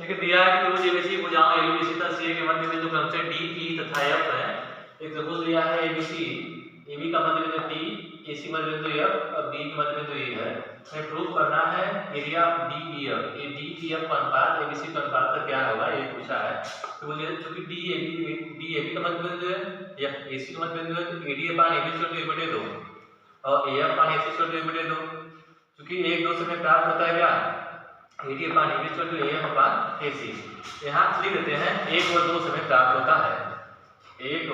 एक दिया है कि त्रिभुज एबीसी भुजाओं एबीसी तथा सीए के मध्य बिंदु क्रमशः डी ई तथा एफ है। एक त्रिभुज दिया है एबीसी, एबी का मध्य बिंदु डी, एसी मध्य बिंदु एफ और बी का मध्य बिंदु ई है। हमें प्रूव करना है area of D E F. ये डी ई एफ का अनुपात एबीसी का अनुपात का क्या होगा ये पूछा है। तो मुझे क्योंकि डी एबी का मध्य बिंदु है या एसी का मध्य बिंदु है तो एडी अपान एबी = 1/2 और एफ अपान एसी = 1/2। क्योंकि 1 2 से में प्राप्त होता है क्या एडी अपान एबी = एफ अपान एसी। यहाँ लिख देते हैं 1 व 2 से में प्राप्त होता है 1 व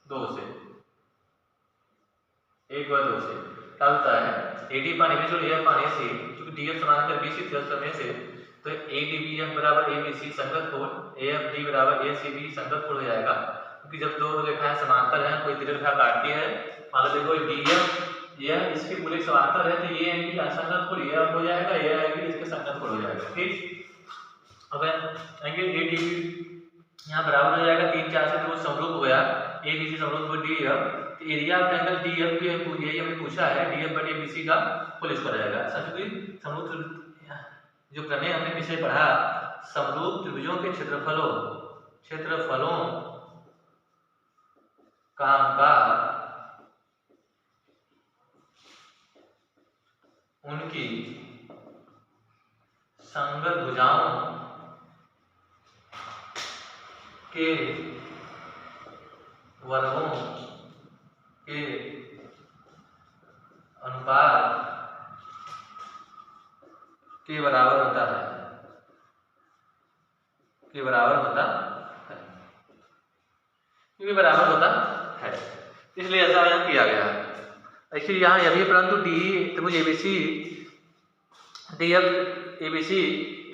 2 से क्या होता है एडी अपान एबी = एफ अपान एसी। क्योंकि डीएफ समांतर बीसी थे उस समय से तो एडीबीएफ बराबर एबीसी संगत कोण, एएफडी बराबर एसीबी संगत कोण हो जाएगा। क्योंकि जब दो रेखाएं समांतर हैं कोई दीर्घरेखा काटती है मान लो देखो डीएफ यह इसके पूरे समांतर है तो ये एंगल असंगत कोण यह हो जाएगा, यह एंगल इसके संगत कोण हो जाएगा। ठीक, अब एंगल एडीबी यहाँ बराबर हो जाएगा 3 4 से तो समरूप हो गया एबीसी समरूप हो डीएफ। तो एरिया ऑफ ट्रायंगल डीएफ की यही हमें पूछा है डीएफ/एबीसी का होल स्क्वायर आएगा। क्योंकि समरूप जो प्रमेय हमने पीछे पढ़ा समरूप त्रिभुजों के क्षेत्रफलों का अनुपात उनकी संगत भुजाओं के वर्गों के अनुपात के बराबर होता है क्योंकि बराबर होता है इसलिए ऐसा यहाँ किया गया है। एक्चुअली यहाँ यह भी परंतु डी त्रिभुज एबीसी डीएफ एबीसी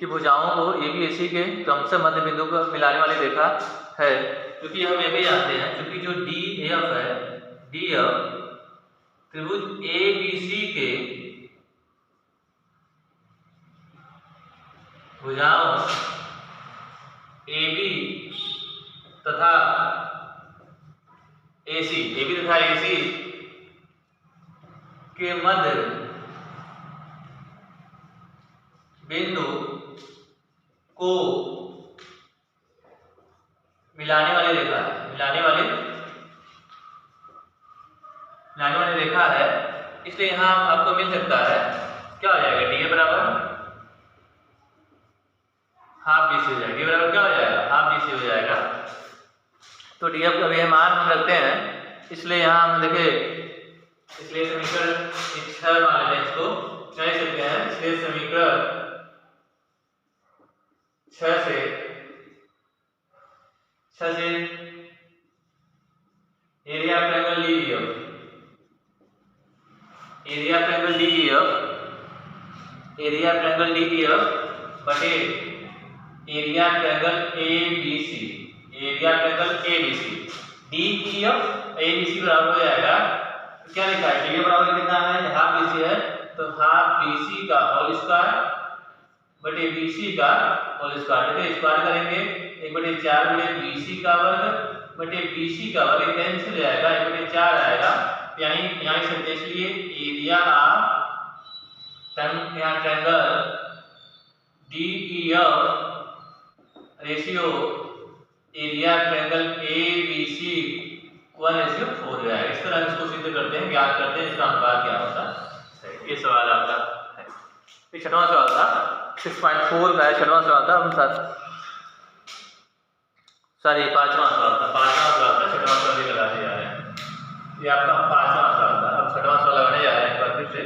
की भुजाओं को एबीएसी के क्रमशः मध्य बिंदु को मिलाने वाली रेखा है। क्योंकि हम ये भी जानते हैं क्योंकि जो डीएफ है डीएफ त्रिभुज एबीसी के भुजाओं एबी तथा एसी के मध्य बिंदु को मिलाने वाली रेखा है। इसलिए यहाँ आपको मिल सकता है क्या हो जाएगा डी ए बराबर हाफ बी सी हो जाएगा। बराबर क्या हो जाएगा हाफ बी सी हो जाएगा। तो डी एफ का भी मान हम रखते हैं इसलिए यहाँ हम देखे इसलिए समीकरण 6 मान लेते हैं इसको कह सकते हैं। इसलिए समीकरण 6 से एरिया ट्रायंगल डीईएफ बटे area triangle ABC DEF ABC बराबर हो जाएगा क्या लिखा है डी बराबर कितना है हाफ बीसी है तो हाफ बीसी का होल स्क्वायर बटे बीसी का होल स्क्वायर। देखिए स्क्वायर करेंगे 1/4 बटे बीसी का वर्ग बटे बीसी का वर्ग कैंसिल हो जाएगा 1/4 आएगा। यानी यहाँ से इसलिए area of triangle DEF ratio area triangle ABC 1:4 है। इस तरह इसको सिद्ध करते हैं ज्ञात करते हैं इसका अनुपात क्या होता है। ये सवाल आपका है। ये 6वां सवाल था 6.4 का 6वां सवाल था हम सॉरी 5वां सवाल था 6वां सवाल लगाने जा रहे हैं। ये आपका 5वां सवाल था अब 6वां सवाल लगाने जा रहे हैं एक बार फिर से।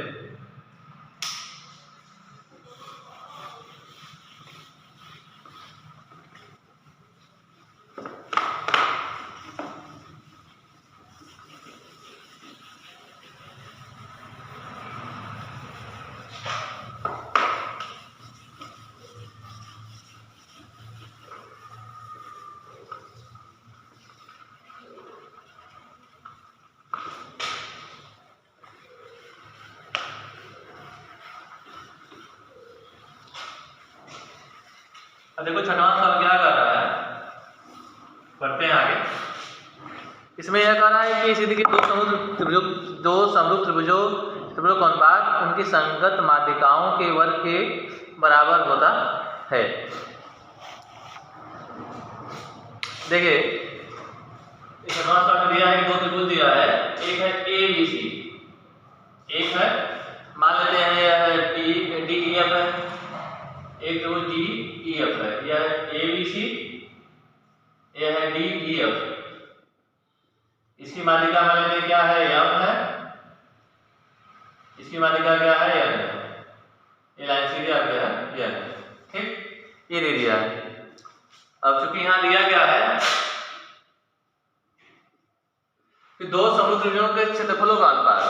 अब देखो 6वां सवाल क्या कर रहा है बढ़ते हैं आगे। इसमें यह कह रहा है कि सिद्ध के दो समरूप त्रिभुजों का अनुपात उनकी संगत माध्यिकाओं के वर्ग के बराबर होता है। देखिए इस शॉर्ट में दिया है कि दो त्रिभुज दिया है, एक है ABC, एक है मान लेते हैं यह है DEF है, एक त्रिभुज DEF है, यह है ABC, यह है DEF। इसकी मालिका मान लेते हैं क्या है, M है, इसकी मालिका क्या है, N है। ये लाइन सीधे आ गया है N, ठीक, ये दे दिया है। अब चूंकि यहां दिया गया है कि दो समरूप त्रिभुजों के क्षेत्रफलों का अनुपात,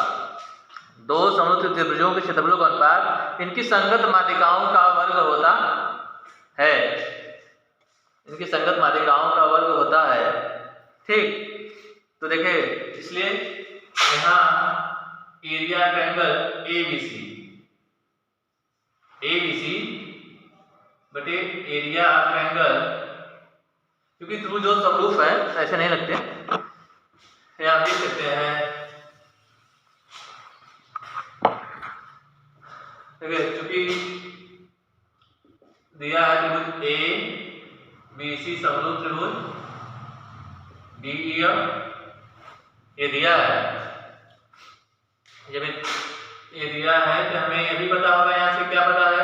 दो समरूप त्रिभुजों के क्षेत्रफलों का अनुपात इनकी संगत माध्यिकाओं का वर्ग होता है, इनकी संगत माध्यिकाओं का वर्ग होता है, ठीक। तो देखिए इसलिए यहाँ एरिया ट्रायंगल ABC बटे एरिया ट्रायंगल, क्योंकि त्रिभुज जो समरूप है ऐसे नहीं लगते, आप देख सकते हैं। चूंकि दिया है त्रिभुज ABC समरूप त्रिभुज DEF, ये दिया है, जब ये दिया है तो हमें ये भी पता होगा, यहाँ से क्या पता है,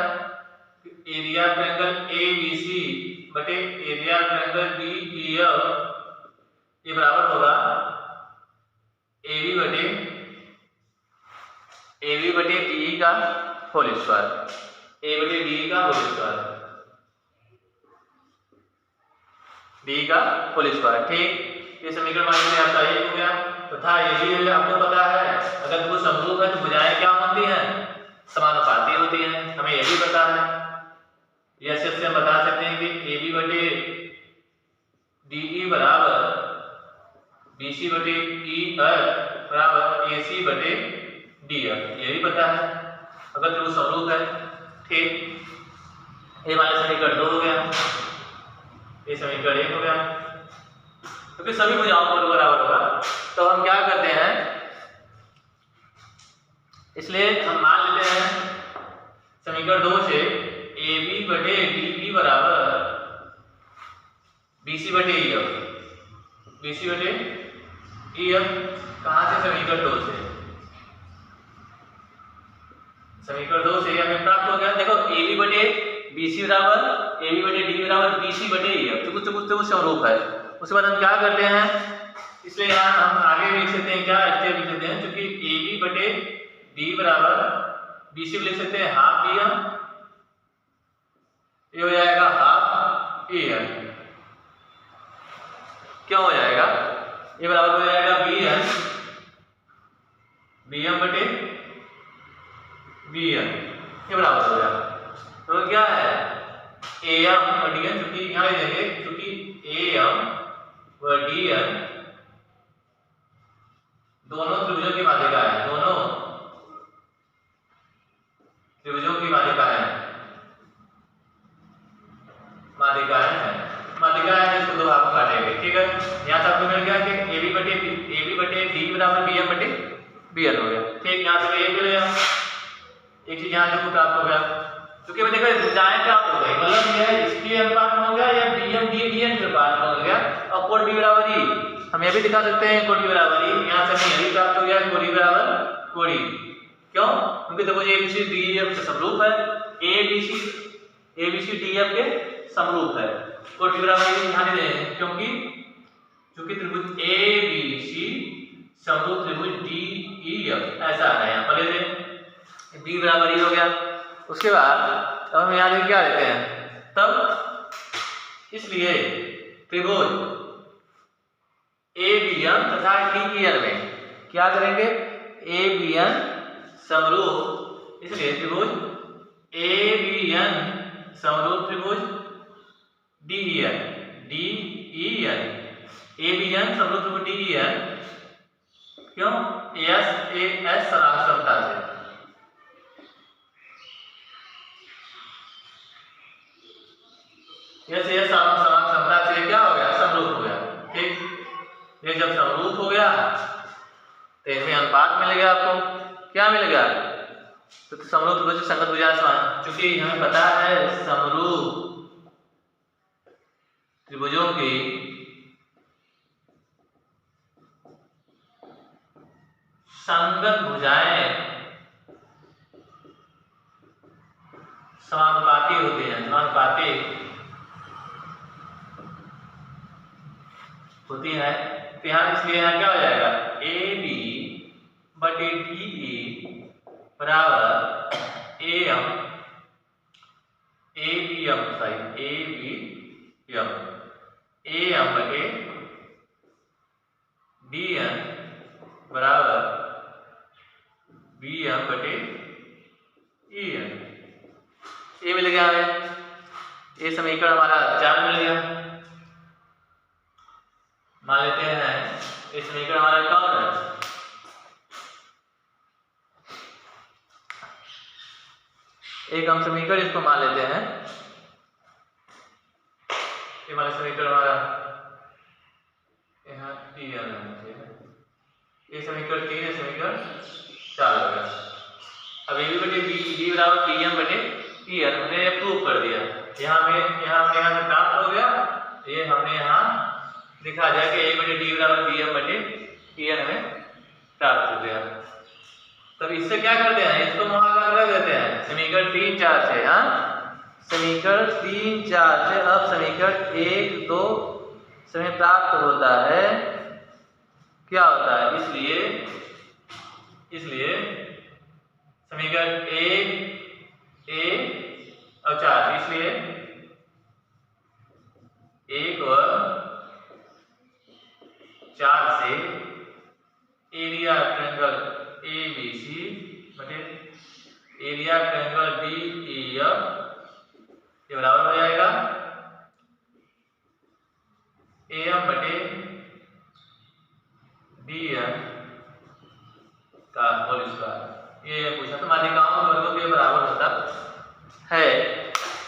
एरिया ट्रायंगल ABC बटे एरिया ट्रायंगल DEF ये बराबर होगा AB बटे DE का होल स्क्वायर, A बटे DE का होल स्क्वायर, DE का होल स्क्वायर, ठीक। ये समीकरण मान लीजिए आपका ये हो गया तथा यही आपको पता है अगर वो समरूप है तो भुजाएं क्या होती हैं, समानुपाती होती हैं, हमें ये भी पता है। ऐसे हम बता सकते हैं कि AB बटे DE बराबर BC बटे EF बराबर AC बटे DF, ये भी पता है अगर त्रिभुज समरूप है, ठीक। ये हमारा समीकरण 2 हो गया, ये समीकरण 1 हो गया, क्योंकि सभी भुजाओं पर बराबर होगा। तो हम क्या करते हैं, इसलिए हम मान लेते हैं समीकरण 2 से AB बटे DE बराबर BC बटे EF, BC बटे EF कहाँ से, समीकरण 2 से, समीकरण 2 से हमें प्राप्त हो गया। देखो AB बटे BC बराबर AB बटे DE बराबर BC बटे EF, तो कुछ समरूप है। उसके बाद हम क्या करते हैं, इसलिए यहाँ हम आगे लिख सकते हैं, क्या स्टेप लिख सकते हैं, क्योंकि AB बटे DE बराबर BC लिख सकते हैं हाफ DM, ये हो जाएगा हाफ EN, क्यों हो जाएगा, ये बराबर हो जाएगा BM बटे BN, ये बराबर हो जाएगा। तो क्या है AM और DN, क्योंकि यहाँ ले देंगे, क्योंकि AM व DN दोनों त्रिभुजों की माध्यिका है, दोनों त्रिभुजों की माध्यिकाएं हैं, इसको दो भाग में काटेंगे, ठीक है। यहाँ से आपको मिल गया कि AB बटे DE बराबर BM बटे BN हो गया, ठीक। यहाँ से ये मिल गया, एक चीज यहाँ से प्राप्त हो गया, क्योंकि मैंने देखा भुजाएं प्राप्त हो गई, मतलब यह इसके अनुपात में हो गया या BM DN के अनुपात में हो गया, और कोण B बराबर E, हम ये भी दिखा सकते हैं कोण B बराबर E, यहाँ से हमें यही प्राप्त हो गया कोण B बराबर कोण E, क्यों, क्योंकि देखो ABC DEF के समरूप है, ABC DEF के समरूप है, कोण B बराबर E यहाँ दे दें, क्योंकि त्रिभुज ABC समरूप त्रिभुज DEF ऐसा है, यहाँ पर ले लें B बराबर E हो गया। उसके बाद अब हम यहाँ देख क्या देते हैं, तब इसलिए त्रिभुज ABN तथा DEN में क्या करेंगे, ABN समरूप, इसलिए त्रिभुज ABN समरूप त्रिभुज DEN ABN समरूप त्रिभुज DEN, क्यों, SAS समता से, ये समता से क्या हो गया, समरूप हो गया, ठीक। ये जब समरूप हो गया तो इसमें अनुपात मिल गया, आपको क्या मिल गया, तो समरूप त्रिभुज संगत भुजाएं समान, क्योंकि हमें पता है समरूप त्रिभुजों की संगत भुजाएं समानुपाती होती हैं, समानुपाती होती है। तो यहाँ इसलिए यहाँ क्या हो जाएगा, ए बी बटे डी ई बराबर ए एम बटे डी एन बराबर बी एम बटे ई एन। ये मिल गया हमें, ये समीकरण हमारा 4 मिल गया। मान लेते हैं ये समीकरण हमारा कौन है, एक हम समीकरण इसको मान लेते हैं, ये हमारा समीकरण हमारा यहाँ टी एन है, ये समीकरण 3 है, समीकरण 4 हो गया। अब ए बी बटे डी बराबर डी एम बटे टी एन हमने प्रूव कर दिया। यहाँ से प्राप्त हो गया, ये हमने यहाँ दिखा दिया कि ए बटे डी बराबर डी एम बटे टी एन हमें प्राप्त हो गया। तब इससे क्या करते हैं, इसको भागाकार कर देते हैं समीकरण 3 4 से। समीकरण 3 4 से अब समीकरण 1 2 समय प्राप्त होता है, क्या होता है, इसलिए समीकरण 1 और 4, इसलिए 1 और 4 से एरिया ट्रायंगल ABC बटे एरिया ट्रायंगल DEF ये बराबर हो जाएगा AM बटे DN का होल स्क्वायर। ये पूछा था माध्यिकाओं के वर्गों के बराबर होता है,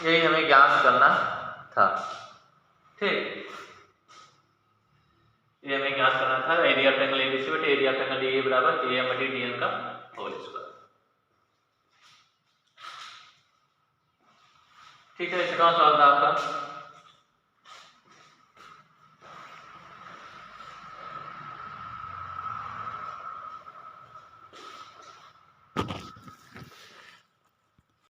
यही हमें ज्ञात करना था। ठीक, ये हमें ज्ञात करना था एरिया ट्रायंगल ABC बटे एरिया ट्रायंगल DE बराबर AM बटे DN का होल स्क्वायर। ठीक है, इसका सवाल था आपका।